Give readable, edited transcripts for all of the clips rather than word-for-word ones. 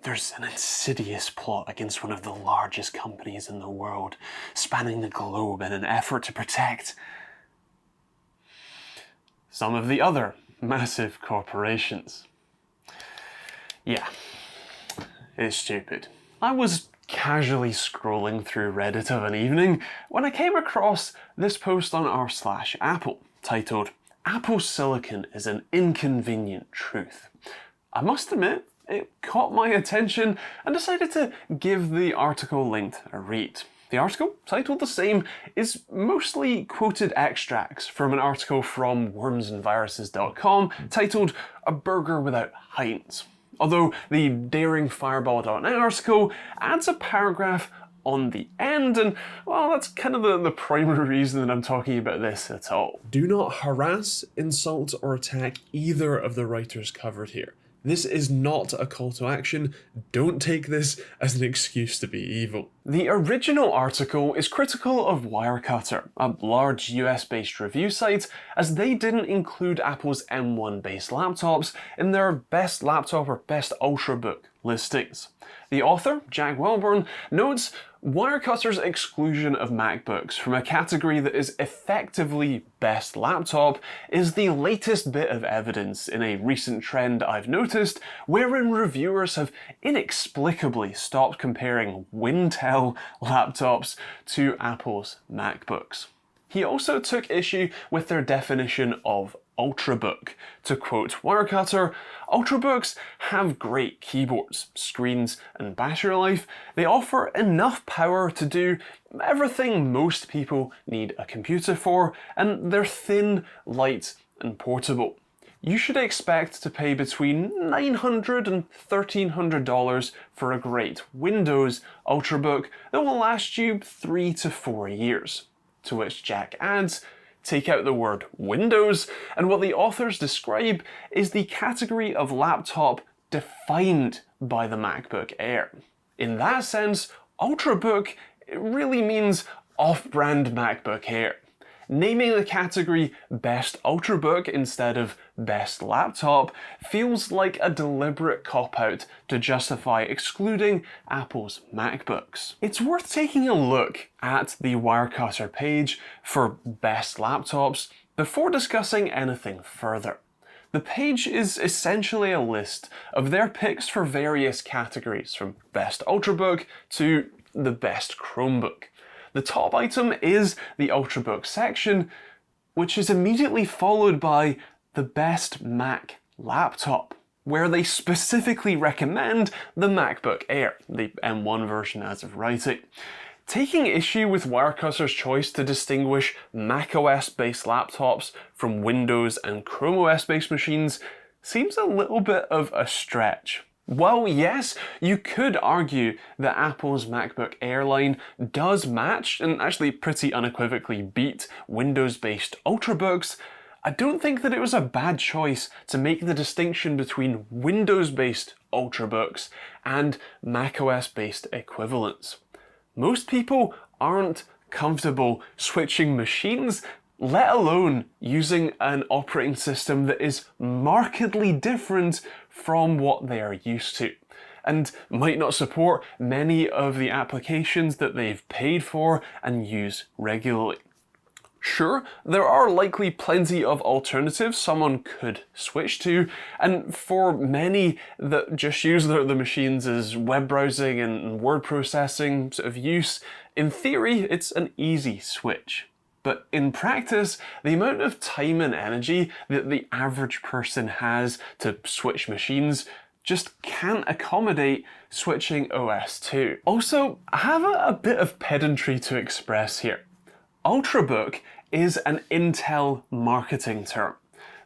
there's an insidious plot against one of the largest companies in the world, spanning the globe in an effort to protect some of the other massive corporations. Yeah, it's stupid. I was casually scrolling through Reddit of an evening when I came across this post on r/Apple titled, "Apple Silicon is an Inconvenient Truth." I must admit, it caught my attention and decided to give the article linked a read. The article, titled the same, is mostly quoted extracts from an article from wormsandviruses.com titled "A Burger Without Heinz." Although the daringfireball.net article adds a paragraph on the end, and well, that's kind of the primary reason that I'm talking about this at all. Do not harass, insult, or attack either of the writers covered here. This is not a call to action. Don't take this as an excuse to be evil. The original article is critical of Wirecutter, a large US-based review site, as they didn't include Apple's M1-based laptops in their best laptop or best ultrabook listings. The author, Jack Welborn, notes Wirecutter's exclusion of MacBooks from a category that is effectively best laptop is the latest bit of evidence in a recent trend I've noticed wherein reviewers have inexplicably stopped comparing Wintel laptops to Apple's MacBooks. He also took issue with their definition of ultrabook. To quote Wirecutter, "Ultrabooks have great keyboards, screens, and battery life. They offer enough power to do everything most people need a computer for, and they're thin, light, and portable. You should expect to pay between $900 and $1,300 for a great Windows Ultrabook that will last you 3 to 4 years." To which Jack adds, take out the word Windows, and what the authors describe is the category of laptop defined by the MacBook Air. In that sense, Ultrabook really means off-brand MacBook Air. Naming the category Best Ultrabook instead of Best Laptop feels like a deliberate cop-out to justify excluding Apple's MacBooks. It's worth taking a look at the Wirecutter page for Best Laptops before discussing anything further. The page is essentially a list of their picks for various categories, from Best Ultrabook to the Best Chromebook. The top item is the Ultrabook section, which is immediately followed by the Best Mac Laptop, where they specifically recommend the MacBook Air, the M1 version as of writing. Taking issue with Wirecutter's choice to distinguish macOS-based laptops from Windows and Chrome OS-based machines seems a little bit of a stretch. While yes, you could argue that Apple's MacBook Air line does match and actually pretty unequivocally beat Windows-based Ultrabooks, I don't think that it was a bad choice to make the distinction between Windows-based Ultrabooks and macOS-based equivalents. Most people aren't comfortable switching machines, let alone using an operating system that is markedly different from what they are used to, and might not support many of the applications that they've paid for and use regularly. Sure, there are likely plenty of alternatives someone could switch to, and for many that just use the machines as web browsing and word processing sort of use, in theory it's an easy switch. But in practice, the amount of time and energy that the average person has to switch machines just can't accommodate switching OS too. Also, I have a bit of pedantry to express here. Ultrabook is an Intel marketing term.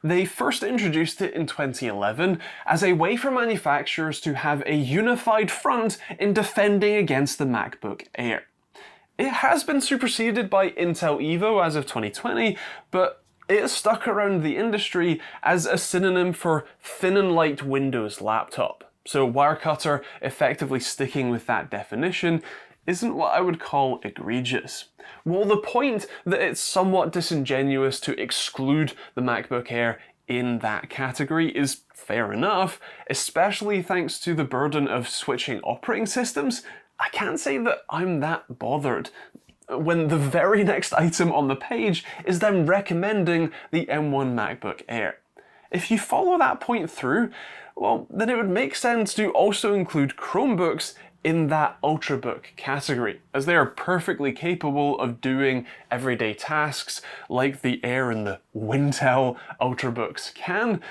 They first introduced it in 2011 as a way for manufacturers to have a unified front in defending against the MacBook Air. It has been superseded by Intel Evo as of 2020, but it has stuck around the industry as a synonym for thin and light Windows laptop. So Wirecutter effectively sticking with that definition isn't what I would call egregious. While the point that it's somewhat disingenuous to exclude the MacBook Air in that category is fair enough, especially thanks to the burden of switching operating systems, I can't say that I'm that bothered when the very next item on the page is them recommending the M1 MacBook Air. If you follow that point through, well, then it would make sense to also include Chromebooks in that Ultrabook category, as they are perfectly capable of doing everyday tasks like the Air and the Wintel Ultrabooks can,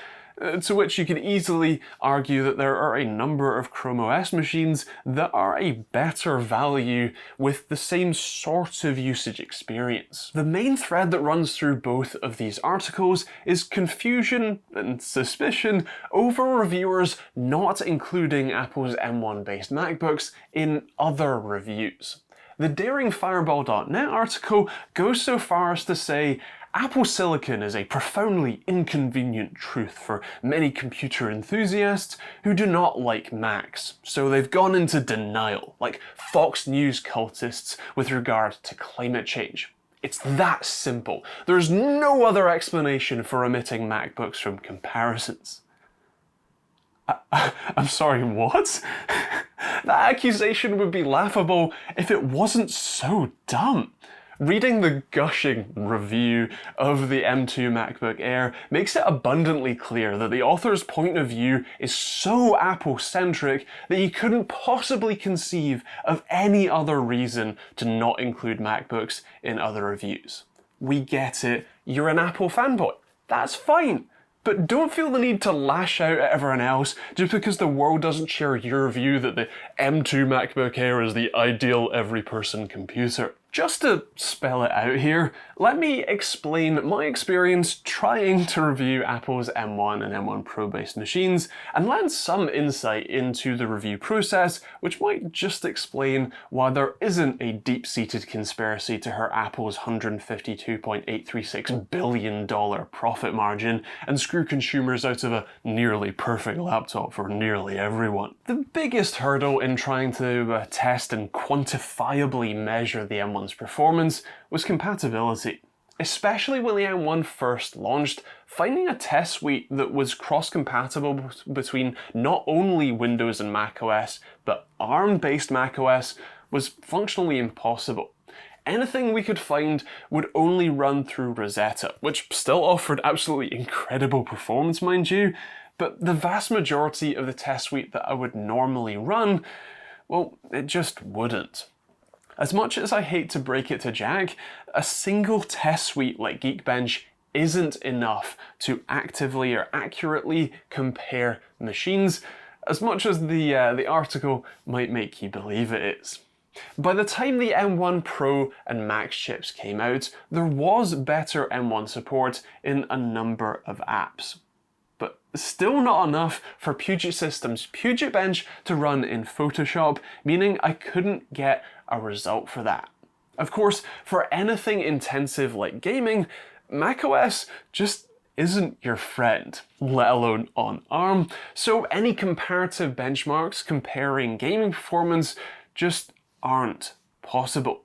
to which you can easily argue that there are a number of Chrome OS machines that are a better value with the same sort of usage experience. The main thread that runs through both of these articles is confusion and suspicion over reviewers not including Apple's M1 based MacBooks in other reviews. The DaringFireball.net article goes so far as to say Apple Silicon is a profoundly inconvenient truth for many computer enthusiasts who do not like Macs, so they've gone into denial, like Fox News cultists with regard to climate change. It's that simple. There's no other explanation for omitting MacBooks from comparisons. I'm sorry, what? That accusation would be laughable if it wasn't so dumb. Reading the gushing review of the M2 MacBook Air makes it abundantly clear that the author's point of view is so Apple-centric that you couldn't possibly conceive of any other reason to not include MacBooks in other reviews. We get it, you're an Apple fanboy. That's fine. But don't feel the need to lash out at everyone else just because the world doesn't share your view that the M2 MacBook Air is the ideal every-person computer. Just to spell it out here, let me explain my experience trying to review Apple's M1 and M1 Pro based machines and lend some insight into the review process, which might just explain why there isn't a deep-seated conspiracy to hurt Apple's $152.836 billion profit margin and screw consumers out of a nearly perfect laptop for nearly everyone. The biggest hurdle in trying to test and quantifiably measure the M1's performance was compatibility. Especially when the M1 first launched, finding a test suite that was cross-compatible between not only Windows and macOS, but ARM-based macOS was functionally impossible. Anything we could find would only run through Rosetta, which still offered absolutely incredible performance, mind you, but the vast majority of the test suite that I would normally run, well, it just wouldn't. As much as I hate to break it to Jack, a single test suite like Geekbench isn't enough to actively or accurately compare machines, as much as the article might make you believe it is. By the time the M1 Pro and Max chips came out, there was better M1 support in a number of apps. But still not enough for Puget Systems' Puget Bench to run in Photoshop, meaning I couldn't get a result for that. Of course, for anything intensive like gaming, macOS just isn't your friend, let alone on ARM, so any comparative benchmarks comparing gaming performance just aren't possible.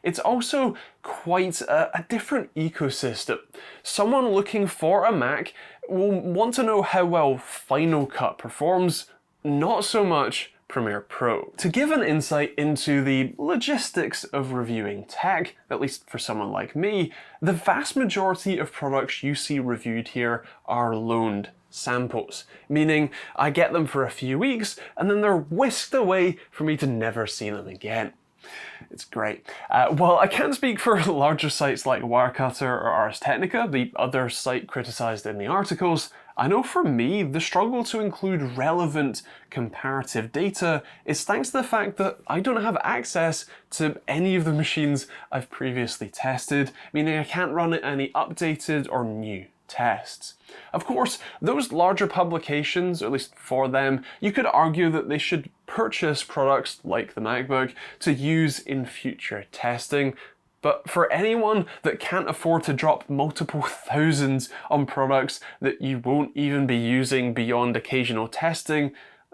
It's also quite a different ecosystem. Someone looking for a Mac will want to know how well Final Cut performs, not so much Premiere Pro. To give an insight into the logistics of reviewing tech, at least for someone like me, the vast majority of products you see reviewed here are loaned samples, meaning I get them for a few weeks and then they're whisked away for me to never see them again. It's great. While I can't speak for larger sites like Wirecutter or Ars Technica, the other site criticised in the articles, I know for me, the struggle to include relevant comparative data is thanks to the fact that I don't have access to any of the machines I've previously tested, meaning I can't run any updated or new tests. Of course, those larger publications, or at least for them, you could argue that they should purchase products like the MacBook to use in future testing. But for anyone that can't afford to drop multiple thousands on products that you won't even be using beyond occasional testing,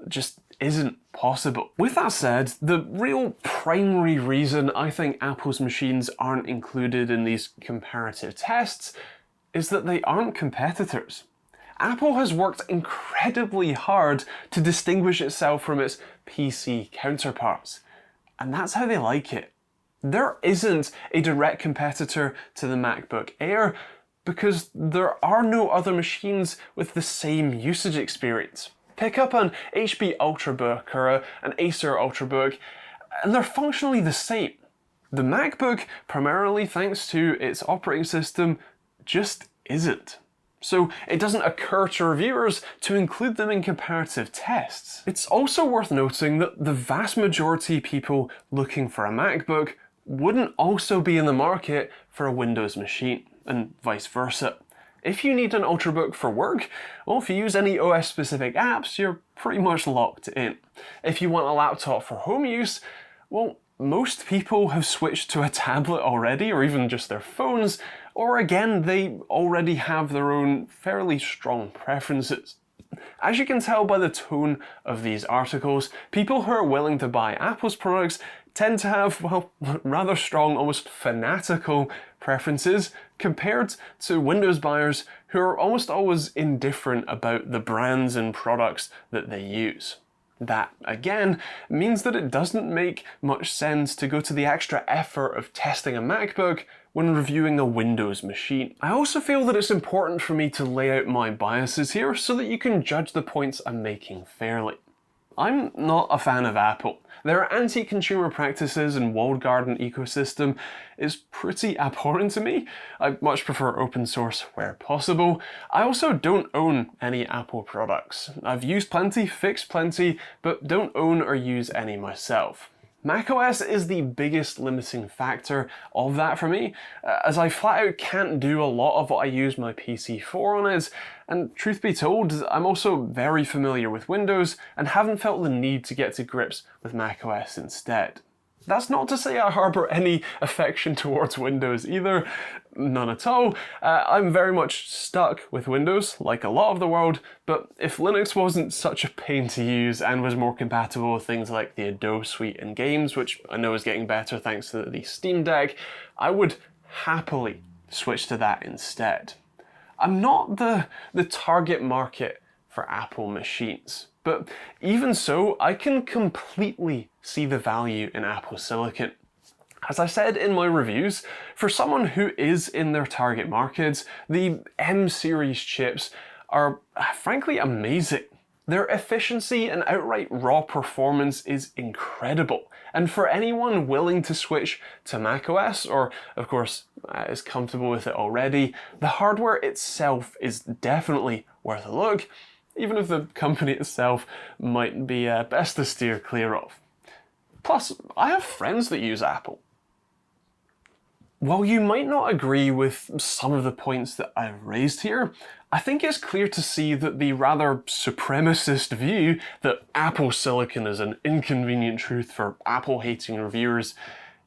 just isn't possible. With that said, the real primary reason I think Apple's machines aren't included in these comparative tests is that they aren't competitors. Apple has worked incredibly hard to distinguish itself from its PC counterparts. And that's how they like it. There isn't a direct competitor to the MacBook Air because there are no other machines with the same usage experience. Pick up an HP Ultrabook or an Acer Ultrabook, and they're functionally the same. The MacBook, primarily thanks to its operating system, just isn't. So it doesn't occur to reviewers to include them in comparative tests. It's also worth noting that the vast majority of people looking for a MacBook wouldn't also be in the market for a Windows machine, and vice versa. If you need an Ultrabook for work, well, if you use any OS-specific apps, you're pretty much locked in. If you want a laptop for home use, well, most people have switched to a tablet already, or even just their phones, or again, they already have their own fairly strong preferences. As you can tell by the tone of these articles, people who are willing to buy Apple's products tend to have, well, rather strong, almost fanatical preferences compared to Windows buyers who are almost always indifferent about the brands and products that they use. That, again, means that it doesn't make much sense to go to the extra effort of testing a MacBook when reviewing a Windows machine. I also feel that it's important for me to lay out my biases here so that you can judge the points I'm making fairly. I'm not a fan of Apple. Their anti-consumer practices and walled garden ecosystem is pretty abhorrent to me. I much prefer open source where possible. I also don't own any Apple products. I've used plenty, fixed plenty, but don't own or use any myself. macOS is the biggest limiting factor of that for me, as I flat out can't do a lot of what I use my PC for on it, and truth be told, I'm also very familiar with Windows and haven't felt the need to get to grips with macOS instead. That's not to say I harbour any affection towards Windows either, none at all. I'm very much stuck with Windows, like a lot of the world, but if Linux wasn't such a pain to use and was more compatible with things like the Adobe suite and games, which I know is getting better thanks to the Steam Deck, I would happily switch to that instead. I'm not the target market for Apple machines. But even so, I can completely see the value in Apple Silicon. As I said in my reviews, for someone who is in their target markets, the M series chips are frankly amazing. Their efficiency and outright raw performance is incredible. And for anyone willing to switch to macOS, or of course is comfortable with it already, the hardware itself is definitely worth a look, even if the company itself might be best to steer clear of. Plus, I have friends that use Apple. While you might not agree with some of the points that I've raised here, I think it's clear to see that the rather supremacist view that Apple Silicon is an inconvenient truth for Apple-hating reviewers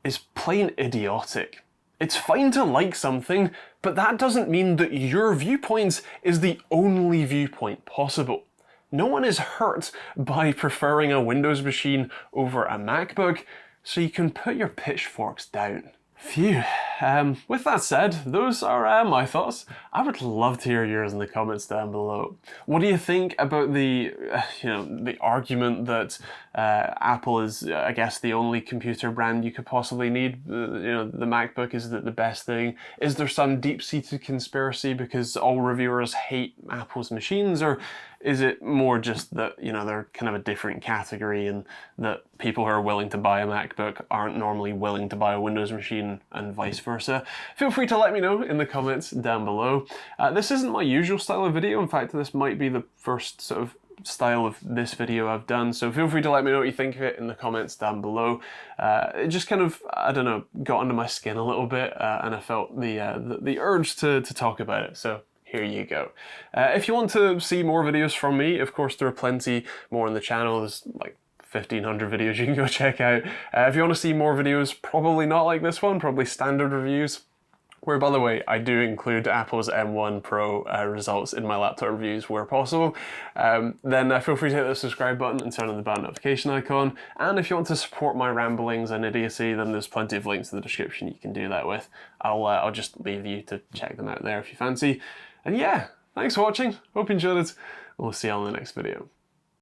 is plain idiotic. It's fine to like something, but that doesn't mean that your viewpoint is the only viewpoint possible. No one is hurt by preferring a Windows machine over a MacBook, so you can put your pitchforks down. Phew. With that said, those are my thoughts. I would love to hear yours in the comments down below. What do you think about the argument that Apple is, I guess, the only computer brand you could possibly need? The MacBook is the best thing. Is there some deep-seated conspiracy because all reviewers hate Apple's machines, or is it more just that, they're kind of a different category and that people who are willing to buy a MacBook aren't normally willing to buy a Windows machine and vice versa? Feel free to let me know in the comments down below. This isn't my usual style of video. In fact, this might be the first sort of style of this video I've done, so feel free to let me know what you think of it in the comments down below. It just kind of, I don't know, got under my skin a little bit, and I felt the urge to talk about it, so here you go. If you want to see more videos from me, of course there are plenty more on the channel. There's like 1,500 videos you can go check out. If you want to see more videos, probably not like this one, probably standard reviews, where, by the way, I do include Apple's M1 Pro results in my laptop reviews where possible, then feel free to hit the subscribe button and turn on the bell notification icon. And if you want to support my ramblings and idiocy, then there's plenty of links in the description you can do that with. I'll just leave you to check them out there if you fancy. And yeah, Thanks for watching, hope you enjoyed it, we'll see you on the next video.